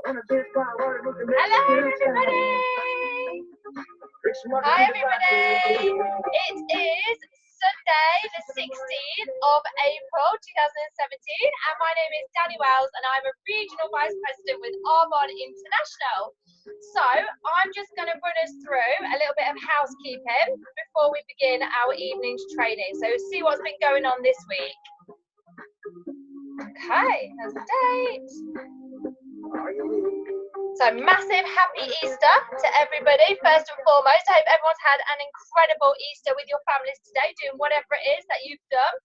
Hello everybody! Hi everybody! It is Sunday the 16th of April 2017 and my name is Danny Wells and I'm a Regional Vice President with Arbonne International. So I'm just going to run us through a little bit of housekeeping before we begin our evening's training. So see what's been going on this week. Okay, there's the date. So massive happy Easter to everybody. First and foremost, I hope everyone's had an incredible Easter with your families today, doing whatever it is that you've done.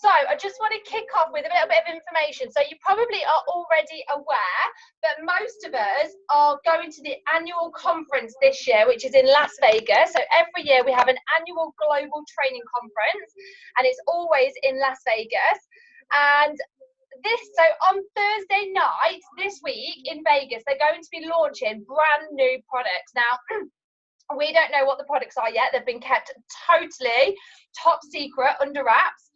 So I just want to kick off with a little bit of information. So you probably are already aware that most of us are going to the annual conference this year, which is in Las Vegas. So every year we have an annual global training conference and it's always in Las Vegas. And so on Thursday night this week in Vegas, they're going to be launching brand new products. Now, we don't know what the products are yet. They've been kept totally top secret under wraps,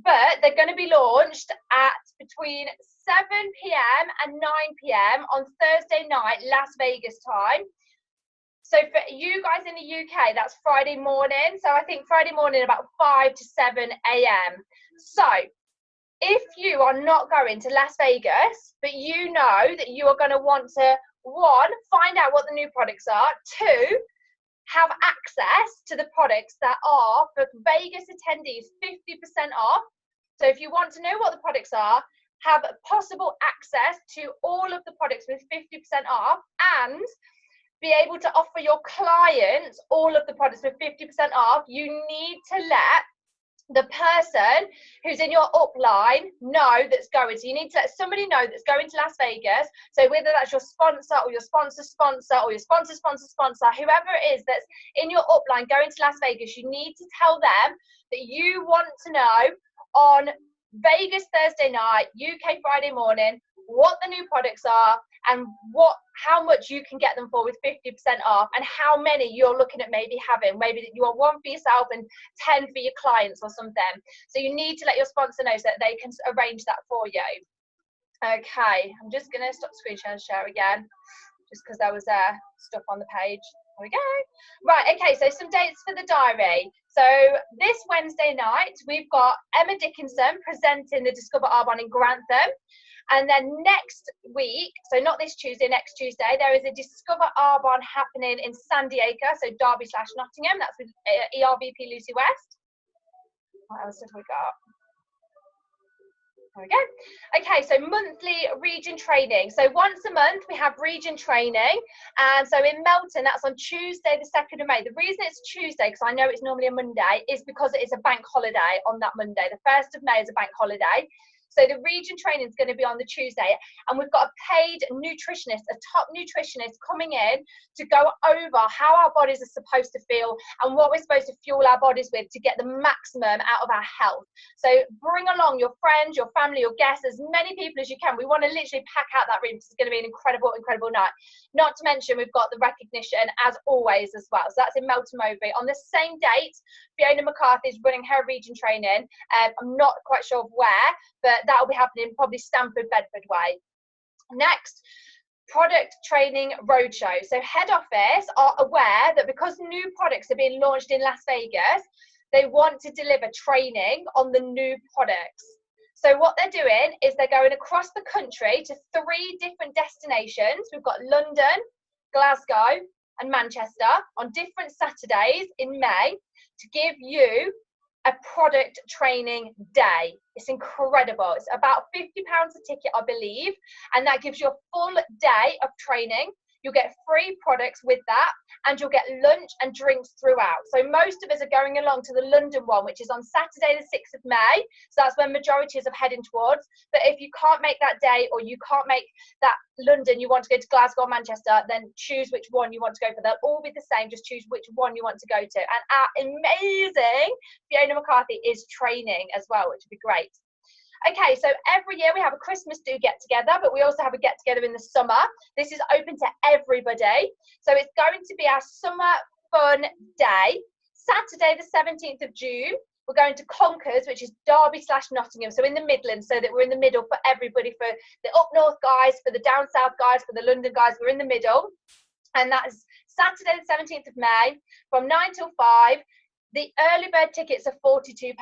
but they're going to be launched at between 7 p.m. and 9 p.m. on Thursday night, Las Vegas time. So for you guys in the UK, that's Friday morning. So I think Friday morning about 5 to 7 a.m. So if you are not going to Las Vegas, but you know that you are going to want to, one, find out what the new products are, two, have access to the products that are, for Vegas attendees, 50% off. So if you want to know what the products are, have possible access to all of the products with 50% off and be able to offer your clients all of the products with 50% off, you need to let the person who's in your upline know that's going. So you need to let somebody know that's going to Las Vegas. So whether that's your sponsor or your sponsor or your sponsor, whoever it is that's in your upline going to Las Vegas, you need to tell them that you want to know on Vegas Thursday night, UK Friday morning, what the new products are and how much you can get them for with 50% off and how many you're looking at maybe having. Maybe that you want one for yourself and 10 for your clients or something. So you need to let your sponsor know so that they can arrange that for you. Okay, I'm just going to stop screen share again just because there was stuff on the page. There we go. Right, okay, so some dates for the diary. So this Wednesday night, we've got Emma Dickinson presenting the Discover Arbonne in Grantham. And then next week, so not this Tuesday, next Tuesday, there is a Discover Arbonne happening in San Diego, so Derby/Nottingham. That's with RVP Lucy West. What else have we got? There we go. Okay, so monthly region training. So once a month we have region training. And so in Melton, that's on Tuesday, the 2nd of May. The reason it's Tuesday, because I know it's normally a Monday, is because it is a bank holiday on that Monday. The 1st of May is a bank holiday. So the region training is going to be on the Tuesday, and we've got a paid nutritionist, a top nutritionist coming in to go over how our bodies are supposed to feel and what we're supposed to fuel our bodies with to get the maximum out of our health. So bring along your friends, your family, your guests, as many people as you can. We want to literally pack out that room. It's going to be an incredible, incredible night. Not to mention we've got the recognition as always as well. So that's in Melton Mowbray. On the same date, Fiona McCarthy is running her region training. I'm not quite sure of where, but that will be happening probably Stamford, Bedford way. Next, product training roadshow. So head office are aware that because new products are being launched in Las Vegas, they want to deliver training on the new products. So what they're doing is they're going across the country to 3 different destinations. We've got London, Glasgow and Manchester on different Saturdays in May to give you a product training day. It's incredible. It's about £50 a ticket, I believe, and that gives you a full day of training. You'll get free products with that, and you'll get lunch and drinks throughout. So most of us are going along to the London one, which is on Saturday the 6th of May. So that's where majorities are heading towards. But if you can't make that day, or you can't make that London, you want to go to Glasgow or Manchester, then choose which one you want to go for. They'll all be the same, just choose which one you want to go to. And our amazing Fiona McCarthy is training as well, which would be great. Okay, so every year we have a Christmas do get together, but we also have a get together in the summer. This is open to everybody. So it's going to be our summer fun day, Saturday the 17th of June. we're going to Conkers, which is Derby/Nottingham, so in the Midlands, so that we're in the middle for everybody, for the up north guys, for the down south guys, for the London guys, we're in the middle. And that's Saturday the 17th of May from 9 till 5. The early bird tickets are £42,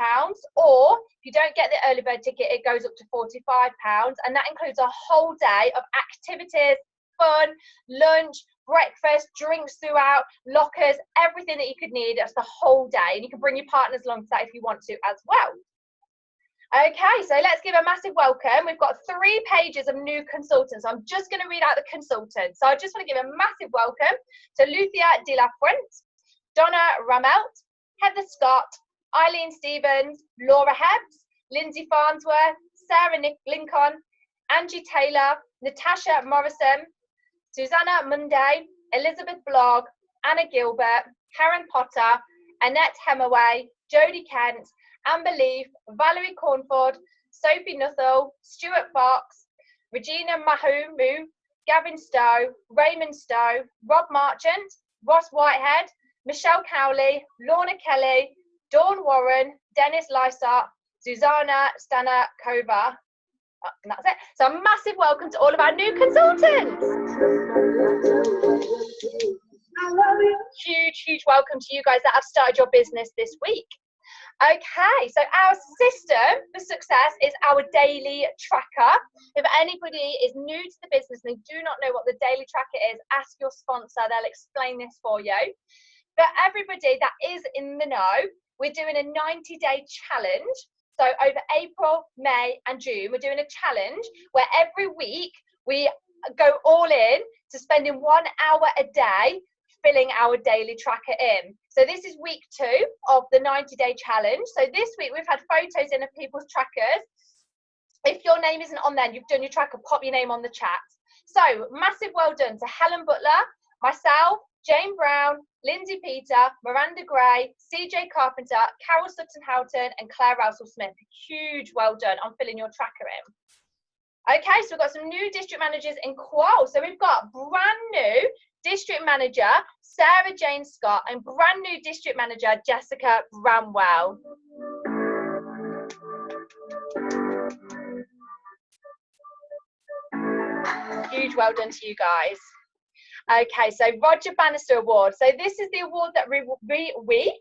or if you don't get the early bird ticket, it goes up to £45, and that includes a whole day of activities, fun, lunch, breakfast, drinks throughout, lockers, everything that you could need. That's the whole day, and you can bring your partners along to that if you want to as well. Okay, so let's give a massive welcome. We've got 3 pages of new consultants. I'm just going to read out the consultants. So I just want to give a massive welcome to Lucia de la Fuente, Donna Ramelt, Heather Scott, Eileen Stevens, Laura Hebbs, Lindsay Farnsworth, Sarah Lincoln, Angie Taylor, Natasha Morrison, Susanna Munday, Elizabeth Blogg, Anna Gilbert, Karen Potter, Annette Hemaway, Jodie Kent, Amber Leaf, Valerie Cornford, Sophie Nuthall, Stuart Fox, Regina Mahumu, Gavin Stowe, Raymond Stowe, Rob Marchant, Ross Whitehead, Michelle Cowley, Lorna Kelly, Dawn Warren, Dennis Lysart, Susanna Stanakova. And that's it. So a massive welcome to all of our new consultants. Huge welcome to you guys that have started your business this week. Okay, so our system for success is our daily tracker. If anybody is new to the business and they do not know what the daily tracker is, ask your sponsor, they'll explain this for you. For everybody that is in the know, we're doing a 90-day challenge. So over April, May and June, we're doing a challenge where every week we go all in to spending 1 hour a day filling our daily tracker in. So this is week 2 of the 90-day challenge. So this week we've had photos in of people's trackers. If your name isn't on there and you've done your tracker, pop your name on the chat. So massive well done to Helen Butler, myself, Jane Brown, Lindsay Peter, Miranda Gray, CJ Carpenter, Carol Sutton Houghton and Claire Rousel Smith. Huge well done on filling your tracker in. Okay, so we've got some new district managers in Quoll. So we've got brand new district manager Sarah Jane Scott and brand new district manager Jessica Bramwell. Huge well done to you guys. Okay, so Roger Bannister Award. So this is the award that we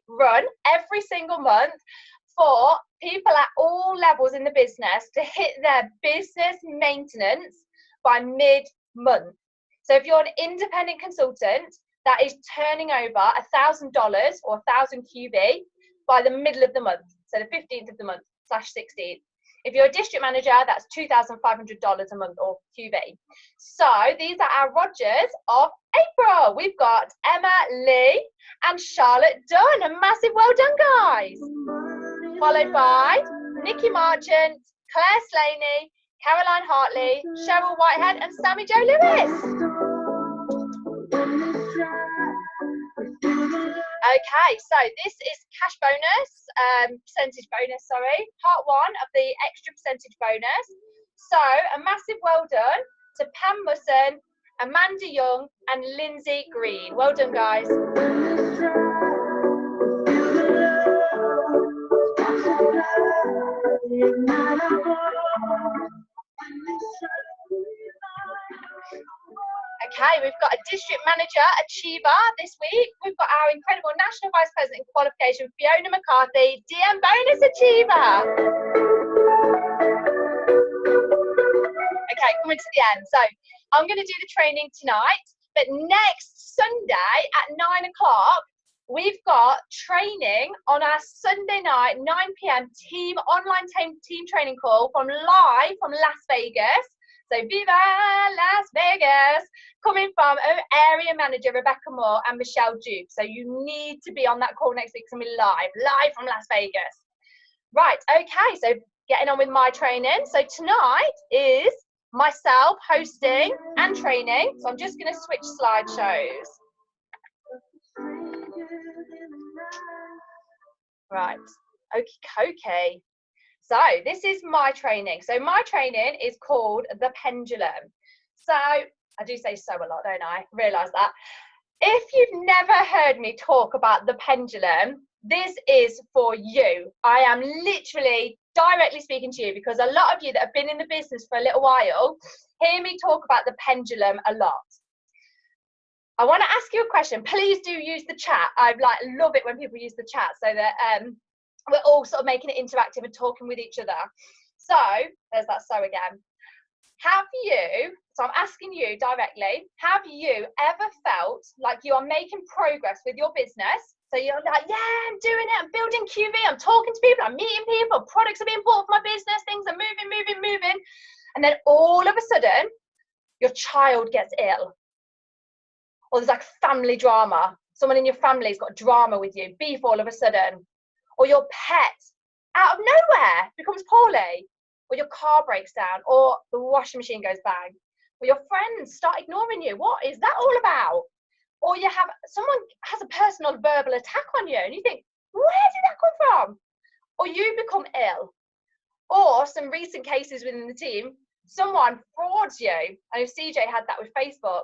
run every single month for people at all levels in the business to hit their business maintenance by mid-month. So if you're an independent consultant that is turning over $1,000 or 1,000 QB by the middle of the month, so the 15th of the month /16th. If you're a district manager, that's $2,500 a month or QB. So these are our Rogers of April. We've got Emma Lee and Charlotte Dunn. A massive well done, guys. Followed by Nikki Marchant, Claire Slaney, Caroline Hartley, Cheryl Whitehead and Sammy Jo Lewis. Okay, so this is cash bonus, percentage bonus, sorry, part 1 of the extra percentage bonus. So a massive well done to Pam Musson, Amanda Young and Lindsay Green. Well done, guys. Okay, we've got a district manager achiever this week. We've got our incredible national vice president in qualification, Fiona McCarthy, DM bonus achiever. Okay, coming to the end. So I'm going to do the training tonight, but next Sunday at 9 o'clock, we've got training on our Sunday night, 9 p.m. online team training call live from Las Vegas. So Viva Las Vegas, coming from our area manager, Rebecca Moore and Michelle Duke. So you need to be on that call next week. It's going to be live from Las Vegas. Right, okay, so getting on with my training. So tonight is myself hosting and training. So I'm just going to switch slideshows. Right, okay. So this is my training. So my training is called the Pendulum. So I do say so a lot, don't I? Realise that. If you've never heard me talk about the pendulum, this is for you. I am literally directly speaking to you because a lot of you that have been in the business for a little while hear me talk about the pendulum a lot. I want to ask you a question. Please do use the chat. I love it when people use the chat so that we're all sort of making it interactive and talking with each other. So there's that so again. So I'm asking you directly, have you ever felt like you are making progress with your business? So you're like, yeah, I'm doing it. I'm building QV. I'm talking to people. I'm meeting people. Products are being bought for my business. Things are moving. And then all of a sudden, your child gets ill. Or there's like family drama. Someone in your family's got drama with you. Beef all of a sudden. Or your pet, out of nowhere, becomes poorly. Or your car breaks down, or the washing machine goes bang, or your friends start ignoring you. What is that all about? Or someone has a personal verbal attack on you, and you think, where did that come from? Or you become ill. Or some recent cases within the team, someone frauds you. I know CJ had that with Facebook.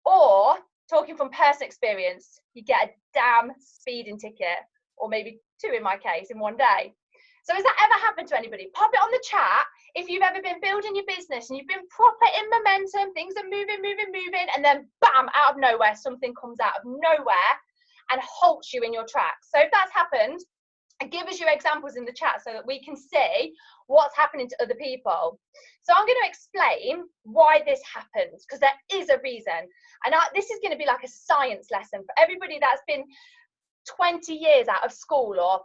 Or, talking from personal experience, you get a damn speeding ticket, or maybe 2 in my case, in one day. So has that ever happened to anybody? Pop it on the chat if you've ever been building your business and you've been proper in momentum, things are moving, and then bam, out of nowhere, something comes out of nowhere and halts you in your tracks. So if that's happened, give us your examples in the chat so that we can see what's happening to other people. So I'm going to explain why this happens, because there is a reason. And this is going to be like a science lesson for everybody that's been 20 years out of school or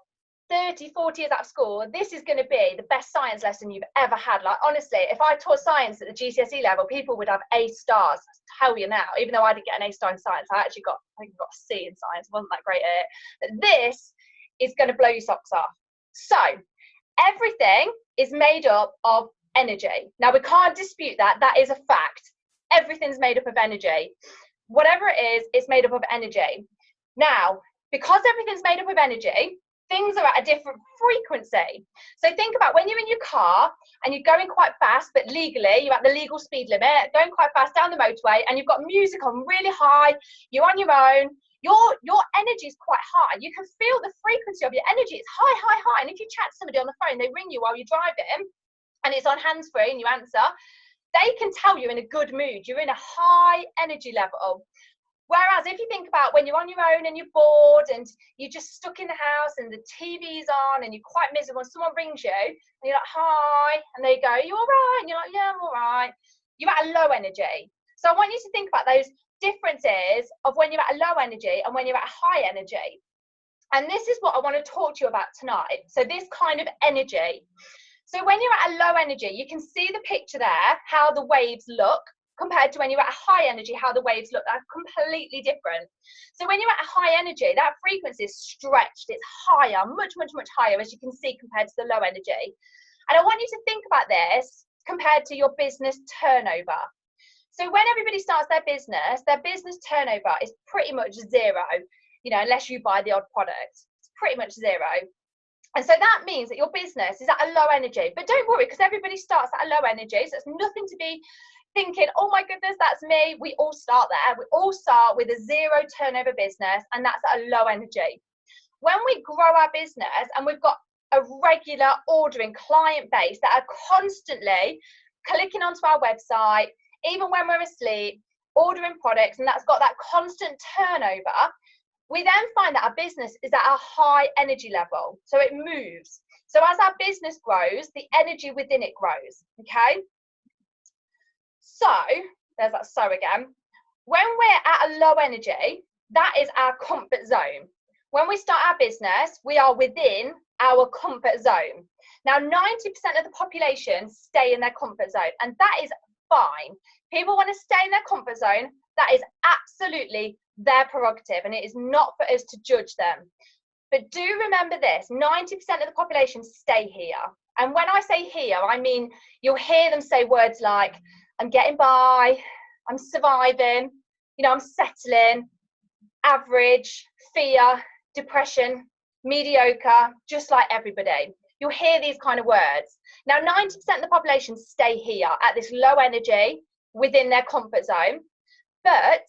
30, 40 years out of school. This is going to be the best science lesson you've ever had. Like, honestly, if I taught science at the GCSE level, people would have A stars. I tell you now, even though I didn't get an A star in science, I think I got a C in science. Wasn't that great at it? But this is going to blow your socks off. So everything is made up of energy. Now, we can't dispute that. That is a fact. Everything's made up of energy. Whatever it is, it's made up of energy. Now, because everything's made up of energy, things are at a different frequency. So think about when you're in your car and you're going quite fast, but legally, you're at the legal speed limit, going quite fast down the motorway, and you've got music on really high, you're on your own, your energy is quite high. You can feel the frequency of your energy. It's high. And if you chat to somebody on the phone, they ring you while you're driving, and it's on hands-free and you answer, they can tell you're in a good mood. You're in a high energy level. Whereas if you think about when you're on your own and you're bored and you're just stuck in the house and the TV's on and you're quite miserable and someone rings you and you're like, hi, and they go, you all right? And you're like, yeah, I'm all right. You're at a low energy. So I want you to think about those differences of when you're at a low energy and when you're at a high energy. And this is what I want to talk to you about tonight. So this kind of energy. So when you're at a low energy, you can see the picture there, how the waves look, compared to when you're at a high energy, how the waves look. Are completely different. So when you're at a high energy, that frequency is stretched. It's higher, much higher, as you can see, compared to the low energy. And I want you to think about this compared to your business turnover. So when everybody starts their business turnover is pretty much zero, unless you buy the odd product. It's pretty much zero. And so that means that your business is at a low energy. But don't worry, because everybody starts at a low energy, so it's nothing to be thinking, oh my goodness, that's me. We all start there. We all start with a zero turnover business, and that's at a low energy. When we grow our business and we've got a regular ordering client base that are constantly clicking onto our website, even when we're asleep, ordering products, and that's got that constant turnover, we then find that our business is at a high energy level. So it moves. So as our business grows, the energy within it grows, okay? So, there's that so again. When we're at a low energy, that is our comfort zone. When we start our business, we are within our comfort zone. Now, 90% of the population stay in their comfort zone, and that is fine. People want to stay in their comfort zone. That is absolutely their prerogative, and it is not for us to judge them. But do remember this, 90% of the population stay here. And when I say here, I mean, you'll hear them say words like, I'm getting by, I'm surviving, I'm settling, average, fear, depression, mediocre, just like everybody. You'll hear these kind of words. Now, 90% of the population stay here at this low energy within their comfort zone, but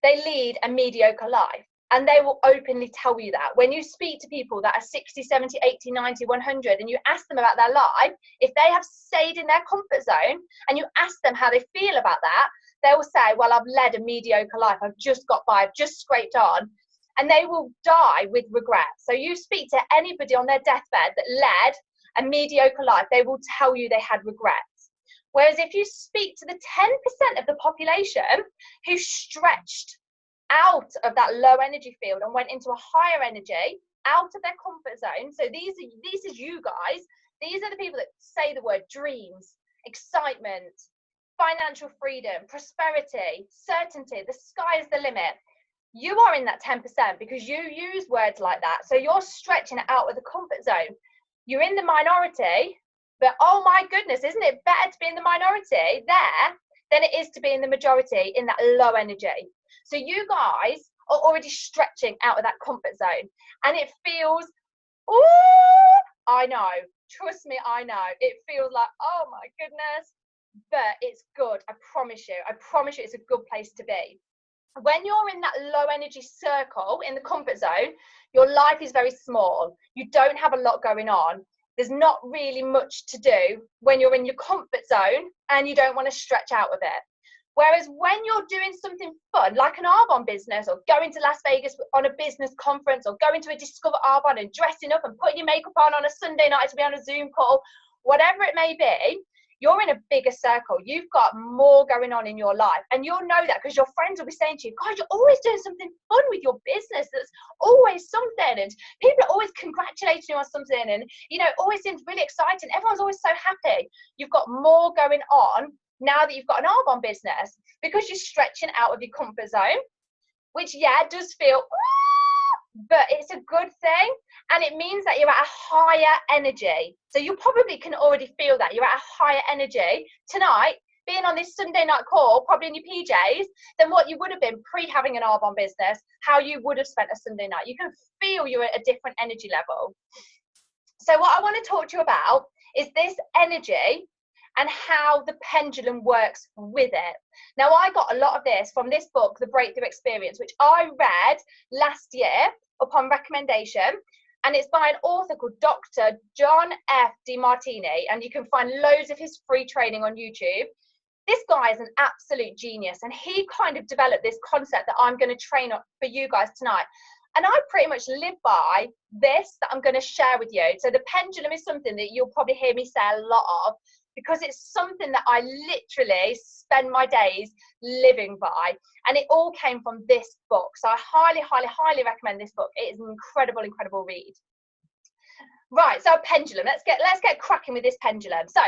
they lead a mediocre life. And they will openly tell you that. When you speak to people that are 60, 70, 80, 90, 100, and you ask them about their life, if they have stayed in their comfort zone and you ask them how they feel about that, they will say, well, I've led a mediocre life. I've just got by. I've just scraped on. And they will die with regret. So you speak to anybody on their deathbed that led a mediocre life, they will tell you they had regrets. Whereas if you speak to the 10% of the population who stretched out of that low energy field and went into a higher energy, out of their comfort zone. So these is you guys. These are the people that say the word dreams, excitement, financial freedom, prosperity, certainty. The sky is the limit. You are in that 10% because you use words like that. So you're stretching it out of the comfort zone. You're in the minority, but oh my goodness, isn't it better to be in the minority there than it is to be in the majority in that low energy? So you guys are already stretching out of that comfort zone, and it feels, oh, I know, trust me, I know, it feels like, oh my goodness, but it's good. I promise you it's a good place to be. When you're in that low energy circle in the comfort zone, your life is very small. You don't have a lot going on. There's not really much to do when you're in your comfort zone and you don't want to stretch out of it. Whereas when you're doing something fun, like an Arbonne business, or going to Las Vegas on a business conference, or going to a Discover Arbonne and dressing up and putting your makeup on a Sunday night to be on a Zoom call, whatever it may be, you're in a bigger circle. You've got more going on in your life. And you'll know that because your friends will be saying to you, God, you're always doing something fun with your business. That's always something. And people are always congratulating you on something. And, you know, it always seems really exciting. Everyone's always so happy. You've got more going on now that you've got an Arbonne business because you're stretching out of your comfort zone, which, yeah, does feel, but it's a good thing. And it means that you're at a higher energy. So you probably can already feel that you're at a higher energy tonight, being on this Sunday night call, probably in your PJs, than what you would have been pre having an Arbonne business, how you would have spent a Sunday night. You can feel you're at a different energy level. So what I want to talk to you about is this energy and how the pendulum works with it. Now, I got a lot of this from this book, The Breakthrough Experience, which I read last year upon recommendation. And it's by an author called Dr. John F. DeMartini. And you can find loads of his free training on YouTube. This guy is an absolute genius. And he kind of developed this concept that I'm going to train up for you guys tonight. And I pretty much live by this that I'm going to share with you. So the pendulum is something that you'll probably hear me say a lot of, because it's something that I literally spend my days living by. And it all came from this book. So I highly, highly, highly recommend this book. It is an incredible, incredible read. Right, so pendulum. Let's get cracking with this pendulum. So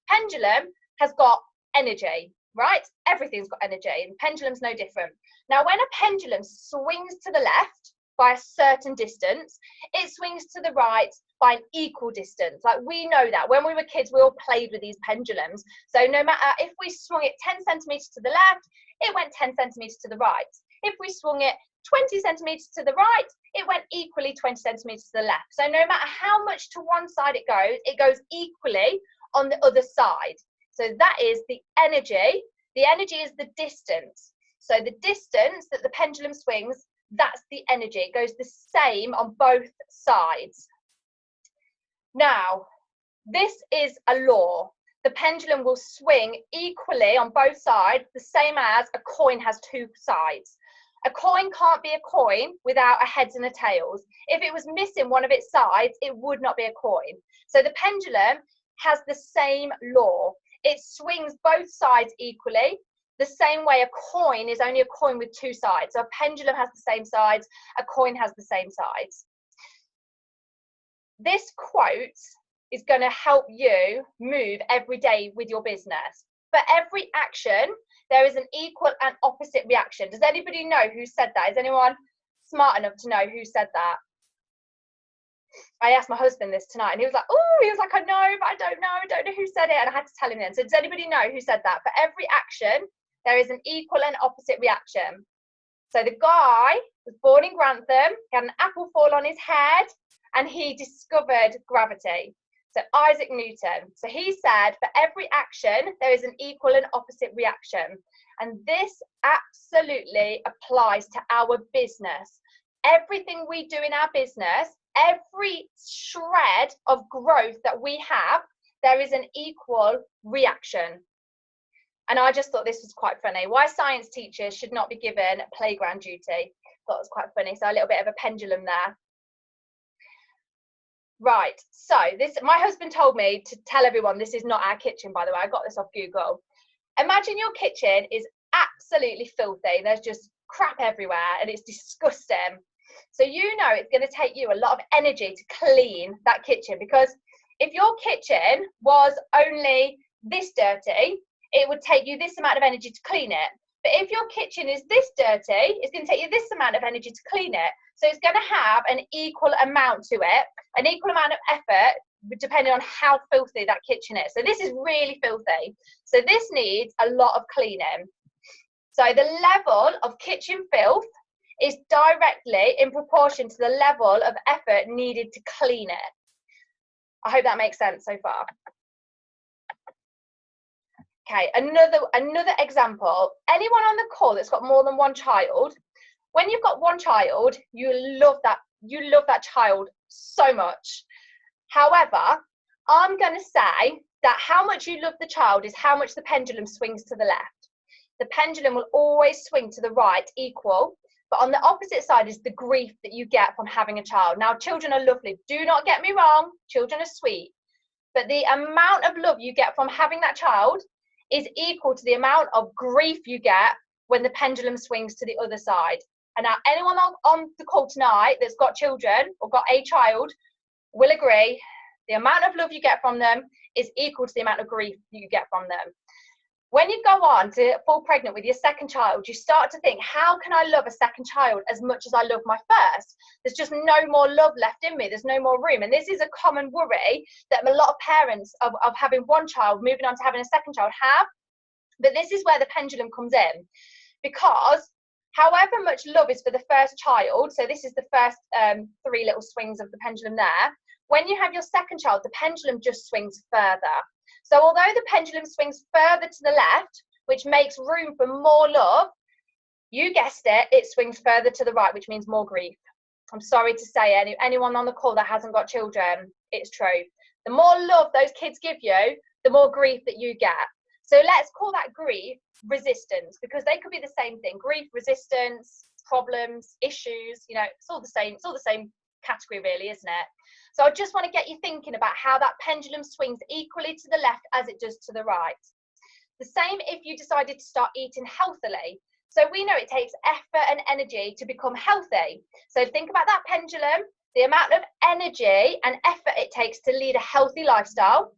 pendulum has got energy, right? Everything's got energy, and pendulum's no different. Now, when a pendulum swings to the left by a certain distance, it swings to the right by an equal distance. Like, we know that when we were kids, we all played with these pendulums. So no matter if we swung it 10 centimeters to the left, it went 10 centimeters to the right. If we swung it 20 centimeters to the right, it went equally 20 centimeters to the left. So no matter how much to one side it goes equally on the other side. So that is the energy. The energy is the distance. So the distance that the pendulum swings, that's the energy. It goes the same on both sides. Now, this is a law. The pendulum will swing equally on both sides, the same as a coin has two sides. A coin can't be a coin without a heads and a tails. If it was missing one of its sides, it would not be a coin. So the pendulum has the same law. It swings both sides equally, the same way a coin is only a coin with two sides. So a pendulum has the same sides, a coin has the same sides. This quote is going to help you move every day with your business. For every action, there is an equal and opposite reaction. Does anybody know who said that? Is anyone smart enough to know who said that? I asked my husband this tonight, and he was like, I know, but I don't know who said it. And I had to tell him then. So does anybody know who said that? For every action, there is an equal and opposite reaction. So the guy was born in Grantham, he had an apple fall on his head, and he discovered gravity. So Isaac Newton. So he said, for every action, there is an equal and opposite reaction. And this absolutely applies to our business. everything we do in our business, every shred of growth that we have, there is an equal reaction. And I just thought this was quite funny. Why science teachers should not be given playground duty. Thought it was quite funny. So a little bit of a pendulum there. Right, so my husband told me to tell everyone this is not our kitchen, by the way. I got this off Google. Imagine your kitchen is absolutely filthy. There's just crap everywhere and it's disgusting. So you know it's going to take you a lot of energy to clean that kitchen, because if your kitchen was only this dirty, it would take you this amount of energy to clean it. But if your kitchen is this dirty, it's going to take you this amount of energy to clean it. So it's going to have an equal amount to it, an equal amount of effort, depending on how filthy that kitchen is. So this is really filthy. So this needs a lot of cleaning. So the level of kitchen filth is directly in proportion to the level of effort needed to clean it. I hope that makes sense so far. Okay, another example. Anyone on the call that's got more than one child, when you've got one child, you love that child so much. However, I'm going to say that how much you love the child is how much the pendulum swings to the left. The pendulum will always swing to the right equal, but on the opposite side is the grief that you get from having a child. Now, children are lovely. Do not get me wrong. Children are sweet. But the amount of love you get from having that child is equal to the amount of grief you get when the pendulum swings to the other side. And now anyone on the call tonight that's got children or got a child will agree the amount of love you get from them is equal to the amount of grief you get from them. When you go on to fall pregnant with your second child, you start to think, how can I love a second child as much as I love my first? There's just no more love left in me. There's no more room. And this is a common worry that a lot of parents of having one child moving on to having a second child have. But this is where the pendulum comes in, because however much love is for the first child, so this is the first 3 little swings of the pendulum there, when you have your second child, the pendulum just swings further. So although the pendulum swings further to the left, which makes room for more love, you guessed it, it swings further to the right, which means more grief. I'm sorry to say, anyone on the call that hasn't got children, it's true. The more love those kids give you, the more grief that you get. So let's call that grief resistance, because they could be the same thing. Grief, resistance, problems, issues, you know, it's all the same. It's all the same category really, isn't it? So I just want to get you thinking about how that pendulum swings equally to the left as it does to the right. The same if you decided to start eating healthily. So we know it takes effort and energy to become healthy. So think about that pendulum, the amount of energy and effort it takes to lead a healthy lifestyle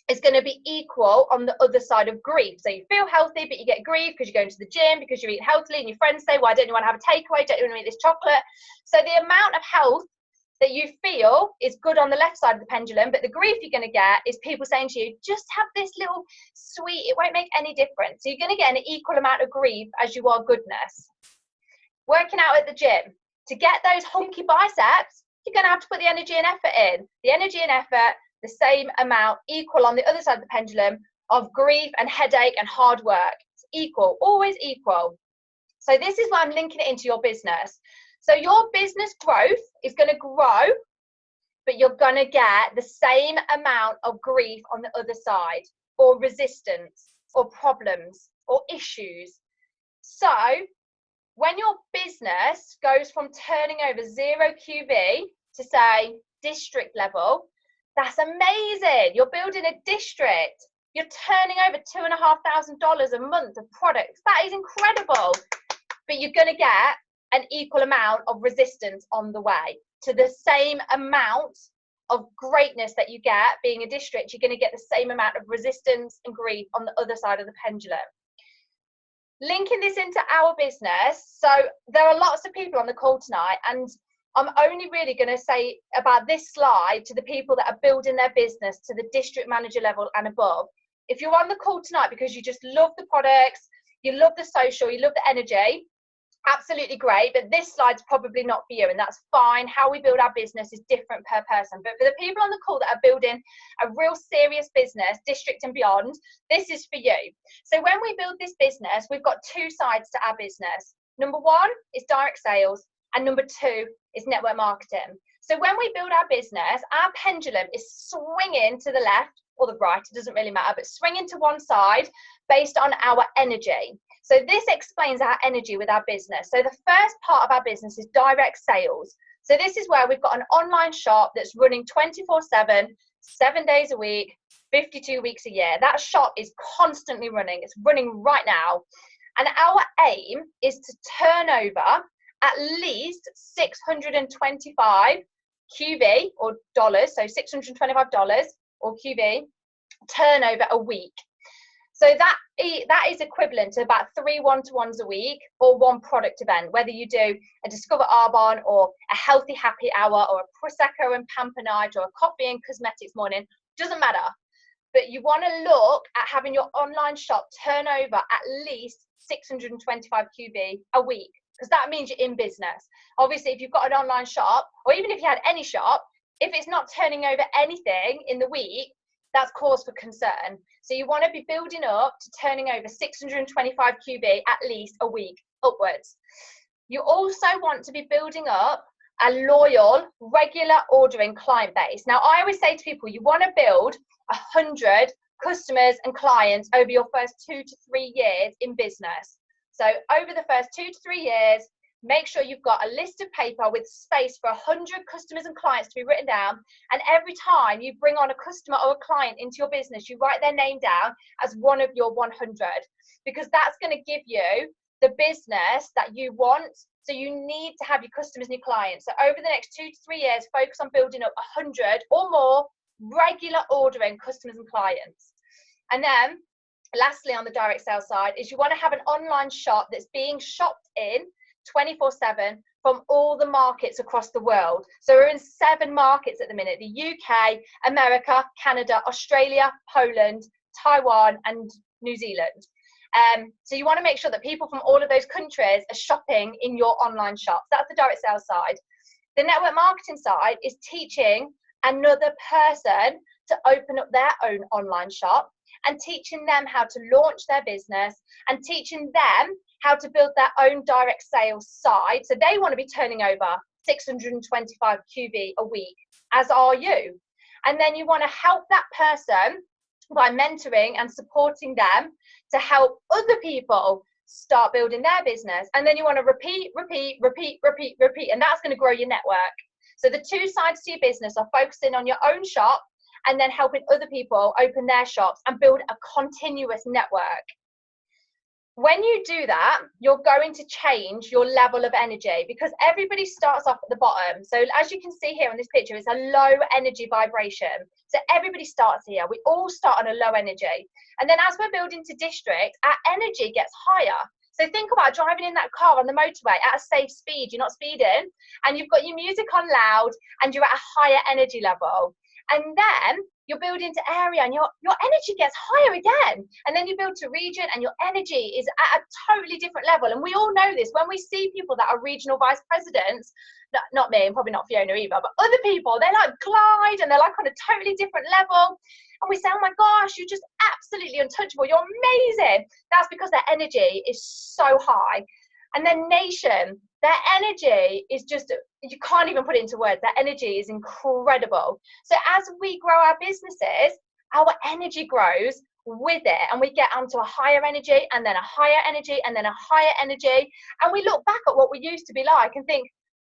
is going to be equal on the other side of grief. So you feel healthy, but you get grief because you're going to the gym, because you eat healthily, and your friends say, why don't you want to have a takeaway? Don't you want to eat this chocolate? So the amount of health that you feel is good on the left side of the pendulum, but the grief you're going to get is people saying to you, just have this little sweet, it won't make any difference. So you're going to get an equal amount of grief as you are goodness. Working out at the gym, to get those hunky biceps, you're going to have to put the energy and effort in. The energy and effort, the same amount, equal on the other side of the pendulum of grief and headache and hard work. It's equal, always equal. So this is why I'm linking it into your business. So your business growth is going to grow, but you're going to get the same amount of grief on the other side, or resistance, or problems, or issues. So when your business goes from turning over 0 QV to say district level, that's amazing. You're building a district. You're turning over $2,500 a month of products. That is incredible. But you're going to get an equal amount of resistance on the way to the same amount of greatness that you get being a district. You're going to get the same amount of resistance and grief on the other side of the pendulum. Linking this into our business, so there are lots of people on the call tonight, and I'm only really going to say about this slide to the people that are building their business to the district manager level and above. If you're on the call tonight because you just love the products, you love the social, you love the energy, absolutely great, but this slide's probably not for you, and that's fine. How we build our business is different per person. But for the people on the call that are building a real serious business, district and beyond, this is for you. So when we build this business, we've got 2 sides to our business. Number 1 is direct sales. And number 2 is network marketing. So when we build our business, our pendulum is swinging to the left or the right, it doesn't really matter, but swinging to one side based on our energy. So this explains our energy with our business. So the first part of our business is direct sales. So this is where we've got an online shop that's running 24/7, 7 days a week, 52 weeks a year. That shop is constantly running. It's running right now. And our aim is to turn over at least 625 QV or dollars, so $625 or QV turnover a week. So that is equivalent to about 3 one-to-ones a week or 1 product event, whether you do a Discover Arbonne or a Healthy Happy Hour or a Prosecco and Pamper Night or a Coffee and Cosmetics morning, doesn't matter. But you want to look at having your online shop turn over at least 625 QV a week, because that means you're in business. Obviously, if you've got an online shop, or even if you had any shop, if it's not turning over anything in the week, that's cause for concern. So you want to be building up to turning over 625 QV at least a week upwards. You also want to be building up a loyal, regular ordering client base. Now, I always say to people, you want to build 100 customers and clients over your first 2 to 3 years in business. So over the first 2 to 3 years, make sure you've got a list of paper with space for 100 customers and clients to be written down. And every time you bring on a customer or a client into your business, you write their name down as one of your 100, because that's going to give you the business that you want. So you need to have your customers and your clients. So over the next 2 to 3 years, focus on building up 100 or more regular ordering customers and clients. And then lastly, on the direct sales side, is you want to have an online shop that's being shopped in 24/7 from all the markets across the world. So we're in 7 markets at the minute: the UK, America, Canada, Australia, Poland, Taiwan, and New Zealand. So you want to make sure that people from all of those countries are shopping in your online shop. That's the direct sales side. The network marketing side is teaching another person to open up their own online shop and teaching them how to launch their business and teaching them how to build their own direct sales side. So they want to be turning over 625 QV a week, as are you. And then you want to help that person by mentoring and supporting them to help other people start building their business. And then you want to repeat, and that's going to grow your network. So the 2 sides to your business are focusing on your own shop and then helping other people open their shops and build a continuous network. When you do that, you're going to change your level of energy, because everybody starts off at the bottom. So as you can see here on this picture, it's a low energy vibration. So everybody starts here. We all start on a low energy. And then as we're building to district, our energy gets higher. So think about driving in that car on the motorway at a safe speed. You're not speeding, and you've got your music on loud, and you're at a higher energy level. And then you're building to area, and your energy gets higher again. And then you build to region, and your energy is at a totally different level. And we all know this when we see people that are regional vice presidents. Not me, and probably not Fiona either, but other people, they like glide and they're like on a totally different level. And we say, oh my gosh, you're just absolutely untouchable. You're amazing. That's because their energy is so high. And then nation, their energy is just, you can't even put it into words. Their energy is incredible. So as we grow our businesses, our energy grows with it, and we get onto a higher energy, and then a higher energy, and then a higher energy. And we look back at what we used to be like and think,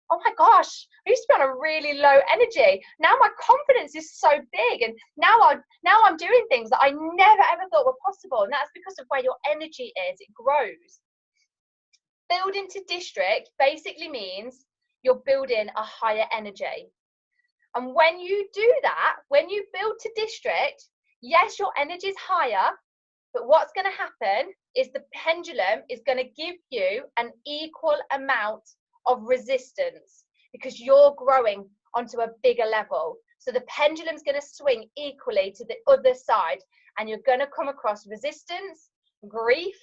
oh my gosh, I used to be on a really low energy. Now my confidence is so big, and now I'm doing things that I never ever thought were possible. And that's because of where your energy is. It grows. Building to district basically means you're building a higher energy. And when you do that, when you build to district, yes, your energy is higher, but what's going to happen is the pendulum is going to give you an equal amount of resistance, because you're growing onto a bigger level. So the pendulum's going to swing equally to the other side, and you're going to come across resistance, grief,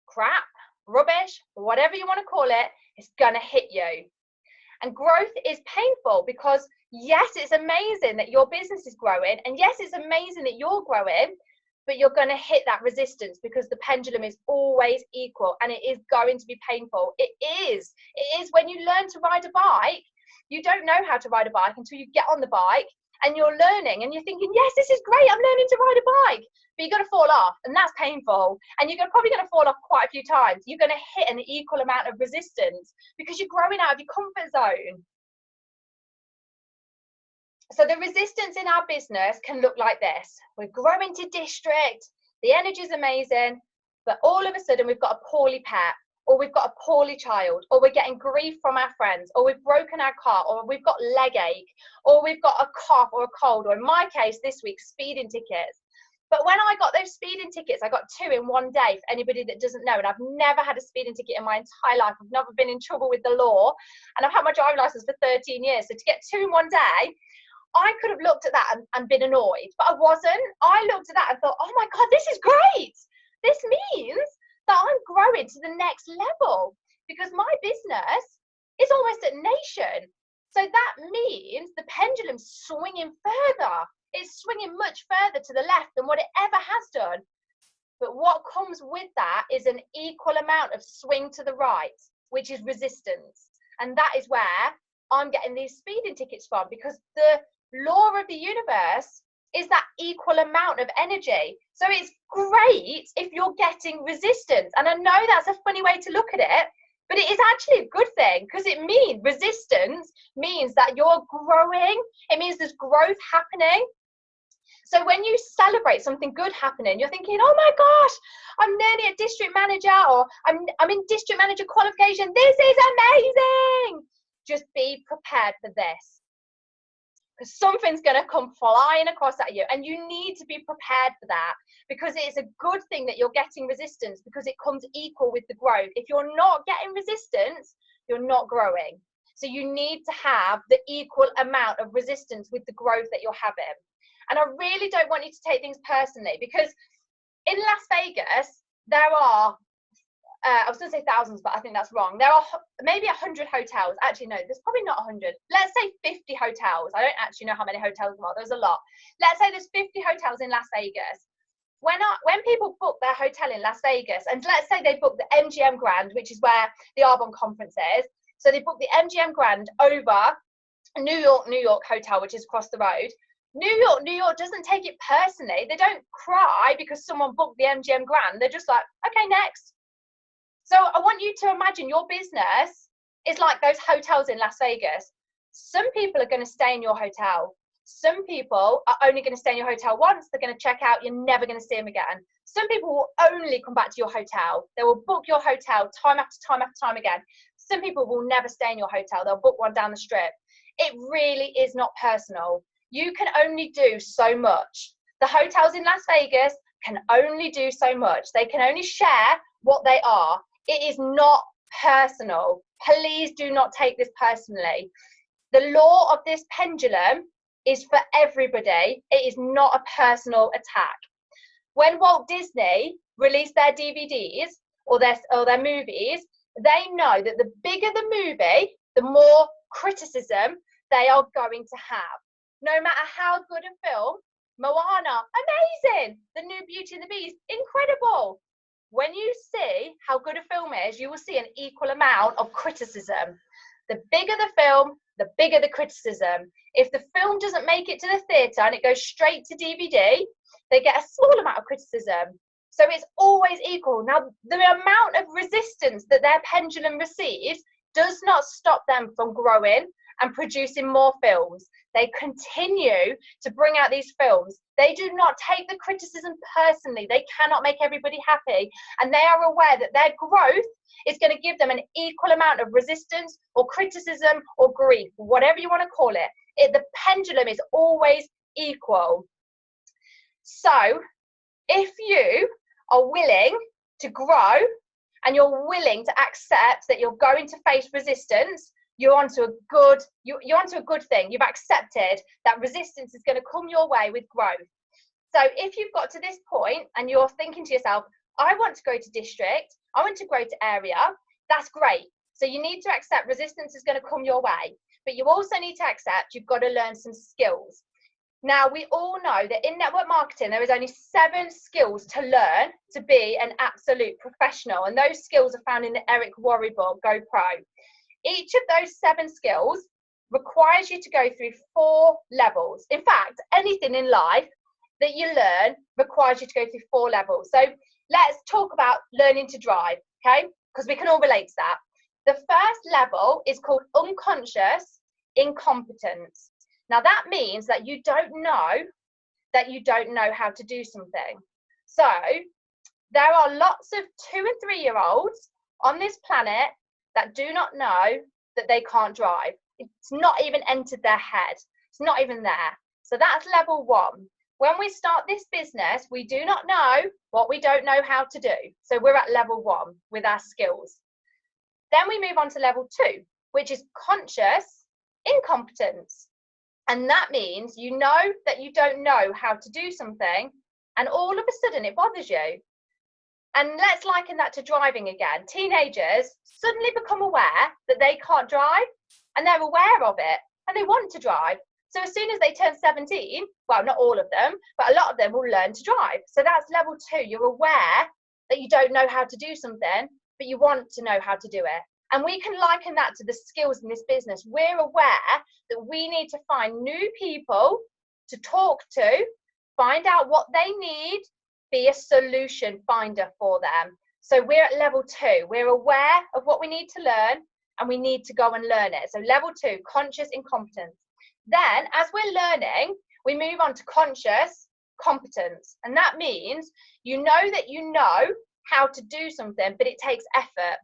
crap, rubbish, whatever you want to call it, it's going to hit you. And growth is painful, because yes, it's amazing that your business is growing, and yes, it's amazing that you're growing, but you're going to hit that resistance because the pendulum is always equal, and it is going to be painful. It is when you learn to ride a bike. You don't know how to ride a bike until you get on the bike and you're learning and you're thinking, yes, this is great, I'm learning to ride a bike, but you're going to fall off, and that's painful, and you're probably going to fall off quite a few times. You're going to hit an equal amount of resistance because you're growing out of your comfort zone. So the resistance in our business can look like this. We're growing to district, the energy is amazing, but all of a sudden we've got a poorly pet, or we've got a poorly child, or we're getting grief from our friends, or we've broken our car, or we've got leg ache, or we've got a cough or a cold, or in my case this week, speeding tickets. But when I got those speeding tickets, I got 2 in one day, for anybody that doesn't know, and I've never had a speeding ticket in my entire life. I've never been in trouble with the law, and I've had my driving license for 13 years. So to get 2 in one day, I could have looked at that and been annoyed, but I wasn't. I looked at that and thought, oh my God, this is great. This means that I'm growing to the next level because my business is almost at nation. So that means the pendulum's swinging further. It's swinging much further to the left than what it ever has done. But what comes with that is an equal amount of swing to the right, which is resistance. And that is where I'm getting these speeding tickets from, because the law of the universe is that equal amount of energy. So it's great if you're getting resistance. And I know that's a funny way to look at it, but it is actually a good thing, because it means resistance means that you're growing. It means there's growth happening. So when you celebrate something good happening, you're thinking, oh my gosh, I'm nearly a district manager, or I'm in district manager qualification. This is amazing. Just be prepared for this, because something's going to come flying across at you, and you need to be prepared for that, because it's a good thing that you're getting resistance, because it comes equal with the growth. If you're not getting resistance, you're not growing. So you need to have the equal amount of resistance with the growth that you're having. And I really don't want you to take things personally, because in Las Vegas, there are I was going to say thousands, but I think that's wrong. There are maybe 100 hotels. Actually, no, there's probably not 100. Let's say 50 hotels. I don't actually know how many hotels there are. There's a lot. Let's say there's 50 hotels in Las Vegas. When people book their hotel in Las Vegas, and let's say they book the MGM Grand, which is where the Arbonne conference is. So they book the MGM Grand over New York hotel, which is across the road. New York doesn't take it personally. They don't cry because someone booked the MGM Grand. They're just like, okay, next. So I want you to imagine your business is like those hotels in Las Vegas. Some people are going to stay in your hotel. Some people are only going to stay in your hotel once. They're going to check out. You're never going to see them again. Some people will only come back to your hotel. They will book your hotel time after time after time again. Some people will never stay in your hotel. They'll book one down the strip. It really is not personal. You can only do so much. The hotels in Las Vegas can only do so much. They can only share what they are. It is not personal. Please do not take this personally. The law of this pendulum is for everybody. It is not a personal attack. When Walt Disney released their DVDs or their movies, they know that the bigger the movie, the more criticism they are going to have. No matter how good a film, Moana, amazing. The new Beauty and the Beast, incredible. When you see how good a film is, you will see an equal amount of criticism. The bigger the film, the bigger the criticism. If the film doesn't make it to the theatre and it goes straight to DVD, they get a small amount of criticism. So it's always equal. Now, the amount of resistance that their pendulum receives does not stop them from growing and producing more films. They continue to bring out these films. They do not take the criticism personally. They cannot make everybody happy. And they are aware that their growth is going to give them an equal amount of resistance or criticism or grief, whatever you want to call it. The pendulum is always equal. So if you are willing to grow and you're willing to accept that you're going to face resistance, you're onto a good thing. You've accepted that resistance is going to come your way with growth. So if you've got to this point and you're thinking to yourself, I want to grow to district, I want to grow to area, that's great. So you need to accept resistance is going to come your way, but you also need to accept you've got to learn some skills. Now, we all know that in network marketing, there is only 7 skills to learn to be an absolute professional. And those skills are found in the Eric Worre book, Go Pro. Each of those 7 skills requires you to go through 4 levels. In fact, anything in life that you learn requires you to go through 4 levels. So let's talk about learning to drive, okay? Because we can all relate to that. The first level is called unconscious incompetence. Now that means that you don't know how to do something. So there are lots of 2 and 3-year-olds on this planet that do not know that they can't drive. It's not even entered their head. It's not even there. So that's level 1. When we start this business, we do not know what we don't know how to do. So we're at level 1 with our skills. Then we move on to level 2, which is conscious incompetence. And that means you know that you don't know how to do something, and all of a sudden it bothers you. And let's liken that to driving again. Teenagers suddenly become aware that they can't drive, and they're aware of it, and they want to drive. So as soon as they turn 17, well, not all of them, but a lot of them will learn to drive. So that's level 2. You're aware that you don't know how to do something, but you want to know how to do it. And we can liken that to the skills in this business. We're aware that we need to find new people to talk to, find out what they need, be a solution finder for them. So we're at level 2. We're aware of what we need to learn, and we need to go and learn it. So level 2, conscious incompetence. Then as we're learning, we move on to conscious competence. And that means you know that you know how to do something, but it takes effort.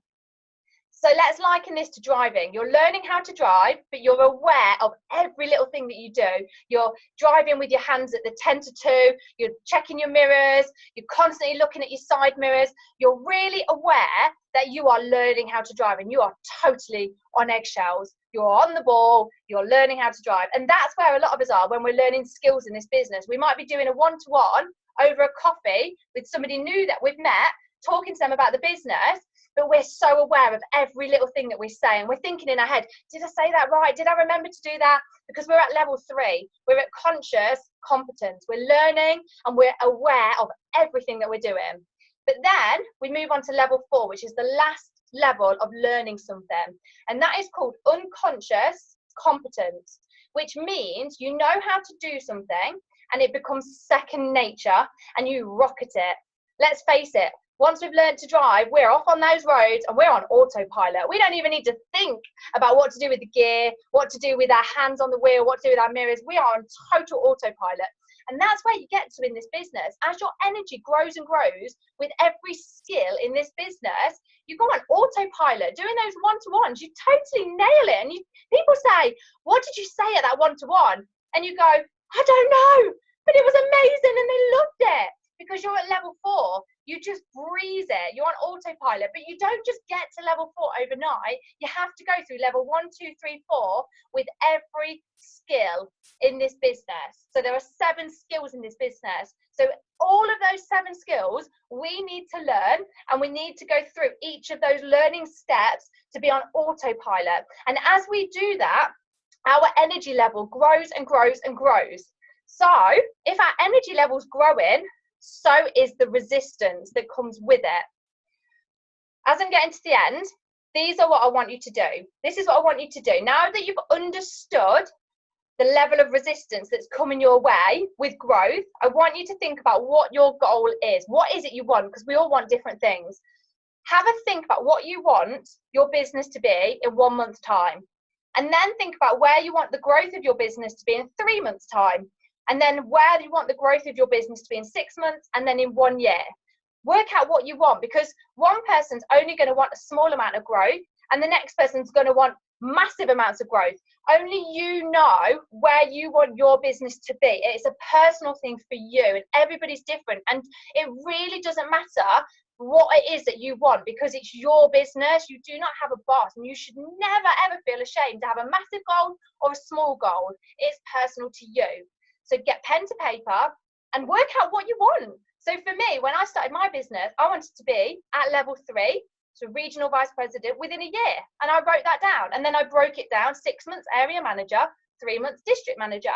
So let's liken this to driving. You're learning how to drive, but you're aware of every little thing that you do. You're driving with your hands at the 10 to 2, you're checking your mirrors, you're constantly looking at your side mirrors. You're really aware that you are learning how to drive, and you are totally on eggshells. You're on the ball, you're learning how to drive. And that's where a lot of us are when we're learning skills in this business. We might be doing a one-to-one over a coffee with somebody new that we've met, talking to them about the business, but we're so aware of every little thing that we say, and we're thinking in our head, did I say that right? Did I remember to do that? Because we're at level 3. We're at conscious competence. We're learning and we're aware of everything that we're doing. But then we move on to level 4, which is the last level of learning something. And that is called unconscious competence, which means you know how to do something and it becomes second nature and you rock at it. Let's face it, once we've learned to drive, we're off on those roads and we're on autopilot. We don't even need to think about what to do with the gear, what to do with our hands on the wheel, what to do with our mirrors. We are on total autopilot. And that's where you get to in this business. As your energy grows and grows with every skill in this business, you go on autopilot. Doing those one-to-ones, you totally nail it. And people say, what did you say at that one-to-one? And you go, I don't know, but it was amazing and they loved it. Because you're at level 4, you just breeze it. You're on autopilot, but you don't just get to level 4 overnight. You have to go through level 1, 2, 3, 4 with every skill in this business. So there are 7 skills in this business. So all of those 7 skills we need to learn, and we need to go through each of those learning steps to be on autopilot. And as we do that, our energy level grows and grows and grows. So if our energy level's growing, so is the resistance that comes with it. As I'm getting to the end, these are what I want you to do. This is what I want you to do. Now that you've understood the level of resistance that's coming your way with growth, I want you to think about what your goal is. What is it you want? Because we all want different things. Have a think about what you want your business to be in 1 month's time. And then think about where you want the growth of your business to be in 3 months' time. And then where you want the growth of your business to be in 6 months, and then in 1 year. Work out what you want, because one person's only going to want a small amount of growth, and the next person's going to want massive amounts of growth. Only you know where you want your business to be. It's a personal thing for you, and everybody's different. And it really doesn't matter what it is that you want, because it's your business. You do not have a boss, and you should never ever feel ashamed to have a massive goal or a small goal. It's personal to you. So get pen to paper and work out what you want. So for me, when I started my business, I wanted to be at level 3, so regional vice president, within a year. And I wrote that down. And then I broke it down, 6 months area manager, 3 months district manager.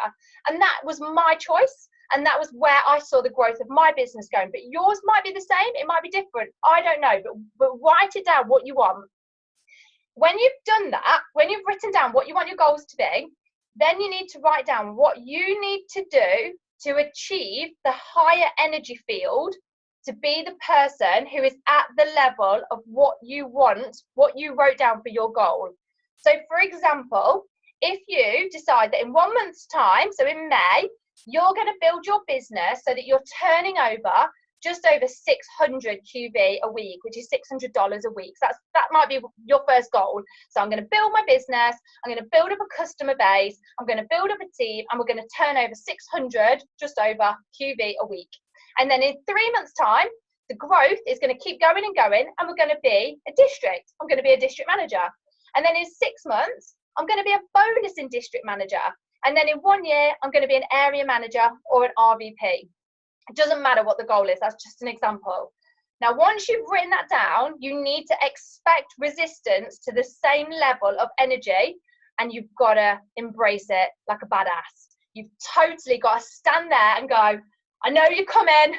And that was my choice. And that was where I saw the growth of my business going. But yours might be the same. It might be different. I don't know. But write it down what you want. When you've done that, when you've written down what you want your goals to be, then you need to write down what you need to do to achieve the higher energy field to be the person who is at the level of what you want, what you wrote down for your goal. So for example, if you decide that in 1 month's time, so in May, you're going to build your business so that you're turning over just over 600 QV a week, which is $600 a week. So that might be your first goal. So I'm going to build my business, I'm going to build up a customer base, I'm going to build up a team, and we're going to turn over 600, just over QV a week. And then in 3 months' time, the growth is going to keep going and going, and we're going to be a district. I'm going to be a district manager. And then in 6 months, I'm going to be a bonus in district manager. And then in 1 year, I'm going to be an area manager or an RVP. It doesn't matter what the goal is. That's just an example. Now, once you've written that down, you need to expect resistance to the same level of energy, and you've got to embrace it like a badass. You've totally got to stand there and go, I know you're coming.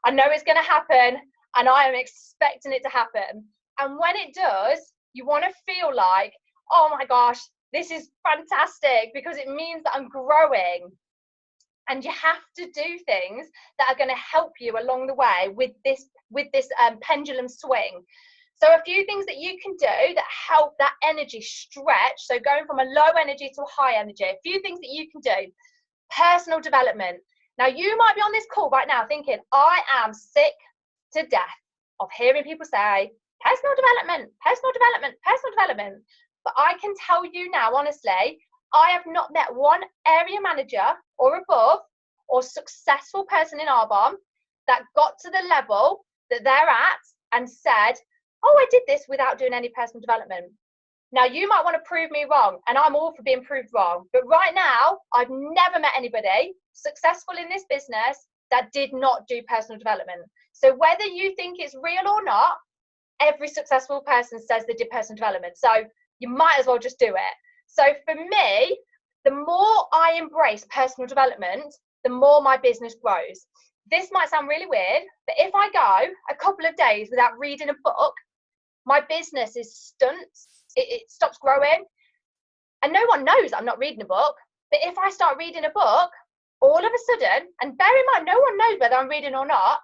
I know it's going to happen, and I am expecting it to happen. And when it does, you want to feel like, oh my gosh, this is fantastic, because it means that I'm growing. And you have to do things that are going to help you along the way with this pendulum swing. So a few things that you can do that help that energy stretch. So going from a low energy to a high energy. A few things that you can do. Personal development. Now you might be on this call right now thinking, I am sick to death of hearing people say, personal development, personal development, personal development. But I can tell you now, honestly, I have not met one area manager or above or successful person in Arbonne that got to the level that they're at and said, oh, I did this without doing any personal development. Now, you might want to prove me wrong, and I'm all for being proved wrong. But right now, I've never met anybody successful in this business that did not do personal development. So whether you think it's real or not, every successful person says they did personal development. So you might as well just do it. So for me, the more I embrace personal development, the more my business grows. This might sound really weird, but if I go a couple of days without reading a book, my business is stunts. It stops growing. And no one knows I'm not reading a book. But if I start reading a book, all of a sudden, and bear in mind, no one knows whether I'm reading or not,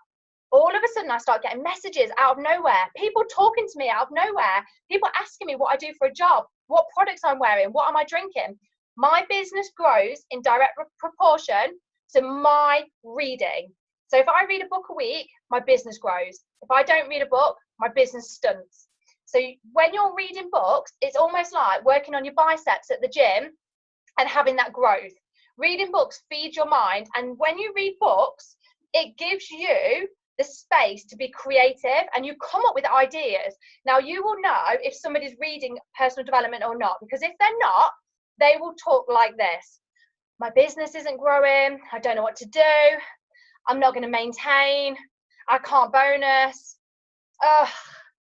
all of a sudden I start getting messages out of nowhere, people talking to me out of nowhere, people asking me what I do for a job, what products I'm wearing, what am I drinking. My business grows in direct proportion to my reading. So if I read a book a week, my business grows. If I don't read a book, my business stunts. So when you're reading books, it's almost like working on your biceps at the gym and having that growth. Reading books feeds your mind, and when you read books, it gives you the space to be creative, and you come up with ideas. Now you will know if somebody's reading personal development or not, because if they're not, they will talk like this. My business isn't growing. I don't know what to do. I'm not going to maintain. I can't bonus.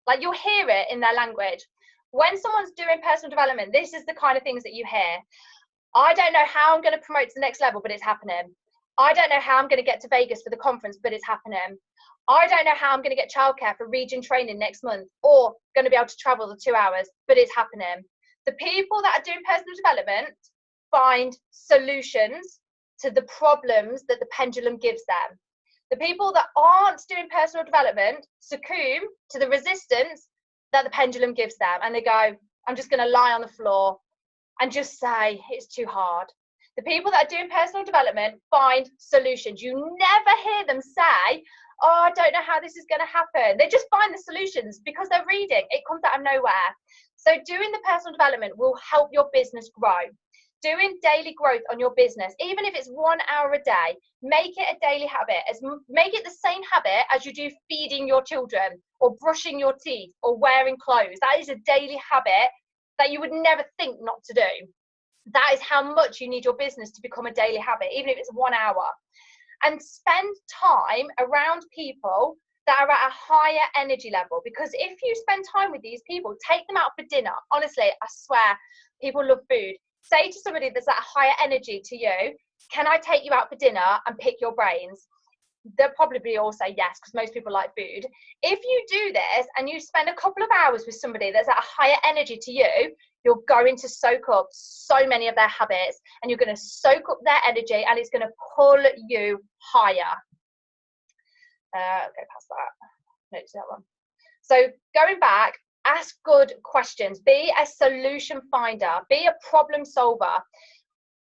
Like you'll hear it in their language. When someone's doing personal development, this is the kind of things that you hear. I don't know how I'm going to promote to the next level, but it's happening. I don't know how I'm going to get to Vegas for the conference, but it's happening. I don't know how I'm going to get childcare for region training next month, or going to be able to travel the 2 hours, but it's happening. The people that are doing personal development find solutions to the problems that the pendulum gives them. The people that aren't doing personal development succumb to the resistance that the pendulum gives them, and they go, I'm just going to lie on the floor and just say it's too hard. The people that are doing personal development find solutions. You never hear them say, oh, I don't know how this is going to happen. They just find the solutions because they're reading. It comes out of nowhere. So doing the personal development will help your business grow. Doing daily growth on your business, even if it's 1 hour a day, make it a daily habit. Make it the same habit as you do feeding your children or brushing your teeth or wearing clothes. That is a daily habit that you would never think not to do. That is how much you need your business to become a daily habit, even if it's 1 hour. And spend time around people that are at a higher energy level, because if you spend time with these people, take them out for dinner. Honestly, I swear, people love food. say to somebody that's at higher energy to you, can I take you out for dinner and pick your brains? They'll probably all say yes, because most people like food. If you do this and you spend a couple of hours with somebody that's at a higher energy to you, you're going to soak up so many of their habits, and you're going to soak up their energy, and it's going to pull you higher. Go past that. No, to that one. So going back, ask good questions. Be a solution finder. Be a problem solver.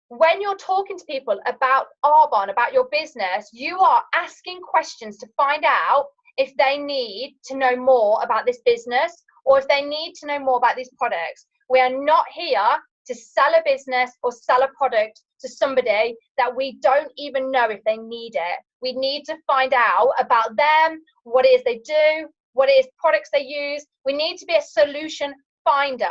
When you're talking to people about Arbonne, about your business, you are asking questions to find out if they need to know more about this business, or if they need to know more about these products. We are not here to sell a business or sell a product to somebody that we don't even know if they need it. We need to find out about them, what it is they do, what it is products they use. We need to be a solution finder.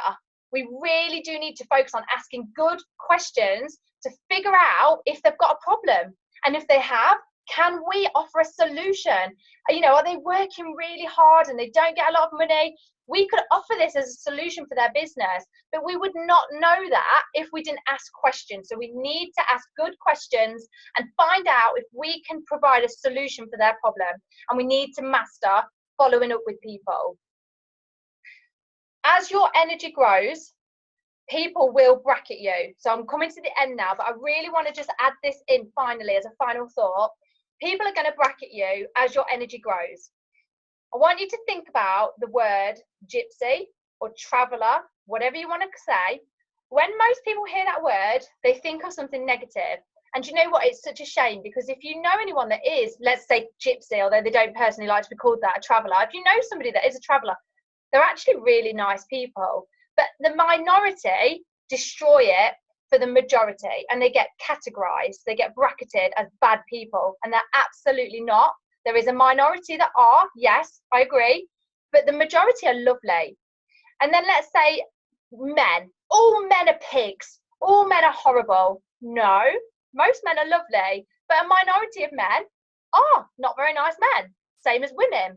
We really do need to focus on asking good questions to figure out if they've got a problem. And if they have, can we offer a solution? You know, are they working really hard and they don't get a lot of money? We could offer this as a solution for their business, but we would not know that if we didn't ask questions. So we need to ask good questions and find out if we can provide a solution for their problem. And we need to master following up with people. As your energy grows, people will bracket you. So I'm coming to the end now, but I really want to just add this in finally as a final thought. People are going to bracket you as your energy grows. I want you to think about the word gypsy or traveller, whatever you want to say. When most people hear that word, they think of something negative. And you know what? It's such a shame, because if you know anyone that is, let's say, gypsy, although they don't personally like to be called that, a traveller, if you know somebody that is a traveller, they're actually really nice people. But the minority destroy it for the majority, and they get categorized, they get bracketed as bad people, and they're absolutely not. There is a minority that are, yes, I agree, but the majority are lovely. And then let's say men. All men are pigs. All men are horrible. No, most men are lovely, but a minority of men are not very nice men, same as women.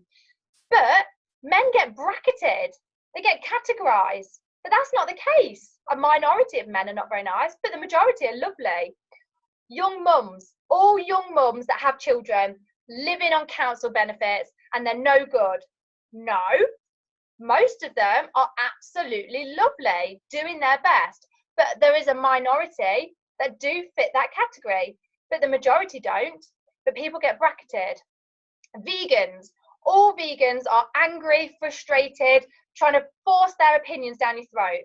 But men get bracketed, they get categorized, but that's not the case. A minority of men are not very nice, but the majority are lovely. Young mums, all young mums that have children, living on council benefits, and they're no good. No, most of them are absolutely lovely, doing their best, but there is a minority that do fit that category, but the majority don't, but people get bracketed. Vegans, all vegans are angry, frustrated, trying to force their opinions down your throat.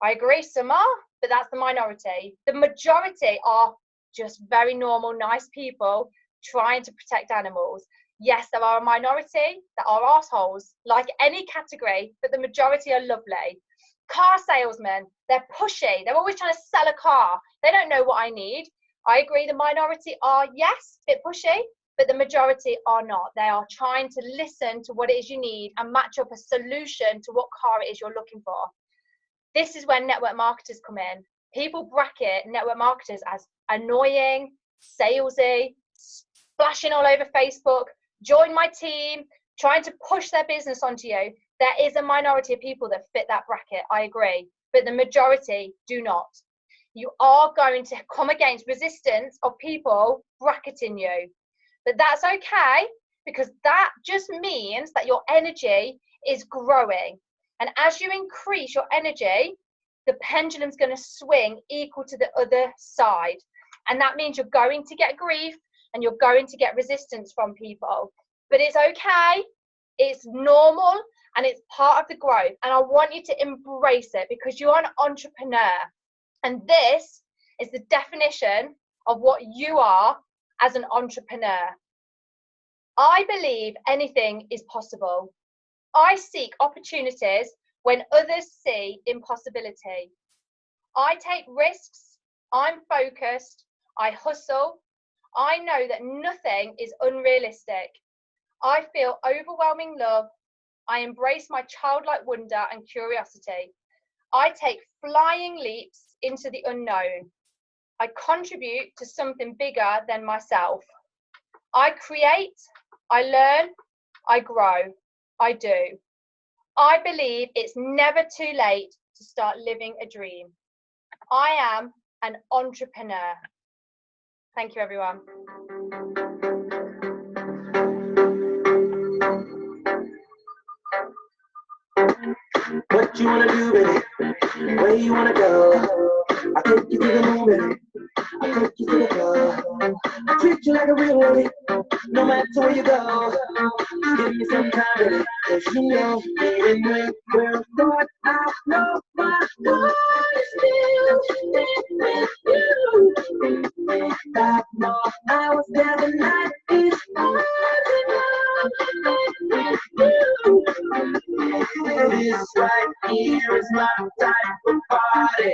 I agree, some are, but that's the minority. The majority are just very normal, nice people trying to protect animals. Yes, there are a minority that are assholes, like any category, but the majority are lovely. Car salesmen, they're pushy. They're always trying to sell a car. They don't know what I need. I agree, the minority are, yes, a bit pushy, but the majority are not. They are trying to listen to what it is you need and match up a solution to what car it is you're looking for. This is where network marketers come in. People bracket network marketers as annoying, salesy, splashing all over Facebook, join my team, trying to push their business onto you. There is a minority of people that fit that bracket, I agree, but the majority do not. You are going to come against resistance of people bracketing you, but that's okay, because that just means that your energy is growing. And as you increase your energy, the pendulum's going to swing equal to the other side. And that means you're going to get grief and you're going to get resistance from people. But it's okay, it's normal, and it's part of the growth. And I want you to embrace it, because you're an entrepreneur. And this is the definition of what you are as an entrepreneur. I believe anything is possible. I seek opportunities when others see impossibility. I take risks, I'm focused, I hustle. I know that nothing is unrealistic. I feel overwhelming love. I embrace my childlike wonder and curiosity. I take flying leaps into the unknown. I contribute to something bigger than myself. I create, I learn, I grow, I do. I believe it's never too late to start living a dream. I am an entrepreneur. Thank you, everyone. What you wanna do with it? Where you wanna go? I take you to the moon, I take you to the floor. I treat you like a real lady, no matter where you go. Give me some time with it, 'cause you know, even when we're apart, I know my heart is still with you. I know I was there the night is hard to know. This right here is my type of party.